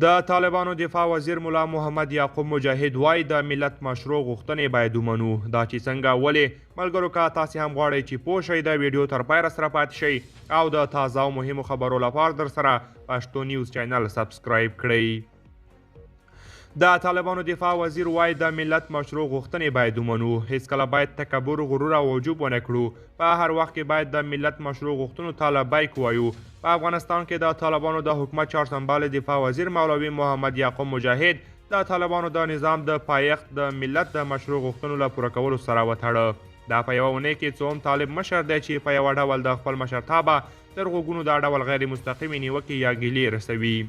د طالبانو دفاع وزیر ملا محمد یعقوب مجاهد وایي د ملت مشروع غوښتنې باید ومنو. دا چې څنګه ولې ملګرو که تاسې هم غواړئ چې پوه شئ د ویډیو تر پایه سره پاتې شئ او د تازه او مهمو خبرو لپاره در سره پښتو نیوز چینل سبسکرایب کړئ. د طالبانو دفاع وزیر وایي د ملت مشروع غوښتنې باید ومنو. هیڅکله باید تکبر، غرور او عجوب ونه کړو. په هر وخت کې باید د ملت مشروع غوښتنو ته لبیک ووایو. په افغانستان کې د طالبانو د حکومت چارسمبال دفاع وزیر مولوي محمد یعقوب مجاهد د طالبانو د نظام د پایښت د ملت د مشروع غوښتنو له پوره کولو سره وتړه. دا په یوه اونۍ کې څو هم طالب مشر دی چې په یوه ډول د خپل مشرتابه تر غوږونو دا ډول غیر مستقیمې نیوکې یا ګیلې رسوي.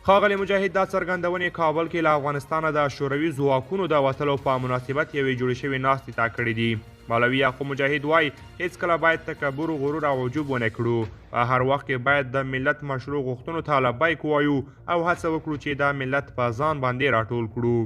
ښاغلي مجاهد دا څرګندونې کابل کې له افغانستانه د شوروي ځواکونو د وتلو په مناسبت یوې جوړې شوې ناستې ته کړې دي. مولوي یعقوب مجاهد وایي هیڅکله باید تکبر، غرور او عجوب ونه کړو. په هر وخت کې باید د ملت مشروع غوښتنو ته لبیک ووایو او هڅه وکړو چې دا ملت په ځان باندې راټول کړو.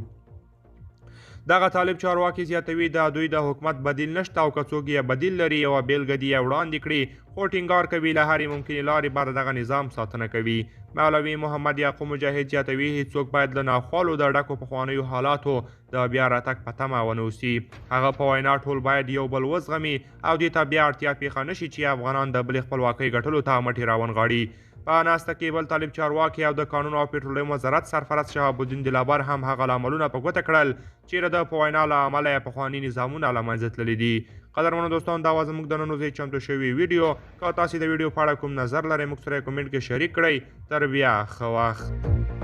دغه طالب چارواکي زیاتوي د دوی د حکومت بدیل نشته او که څوک یې بدیل لري یوه بېلګه دې یې وړاندې کړي، خو ټینګار کوي له هرې ممکنې لارې بر دغه نظام ساتنه کوي. مولوي محمد یعقوب مجاهد زیاتوي هیڅوک باید له ناخوالو د ډکو پخوانیو حالاتو د بیا راتګ په تمه ونه اوسي. هغه په وینا ټول باید یو بل وزغمي او دې ته بیا اړتیا پېښه نه شي چې افغانان د بلې خپلواکۍ ګټلو ته مټې راونغاړي. په ناسته کې بل طالب چارواکي او د قانون او پټرولیم وزارت سرپرست شهاب الدین دلبر هم هغه لاملونه په ګوته کړل چې د په وینا له امله یې پخواني نظامونه له منځه تللي دي. قدرمنو دوستان، دا وه زموږ د نن ورځې چمتو شوي ویډیو. که تاسې د ویډیو په اړه کوم نظر لرئ موږ سره یې کومنټ کې شریک کړئ. تر بیا ښه وخت.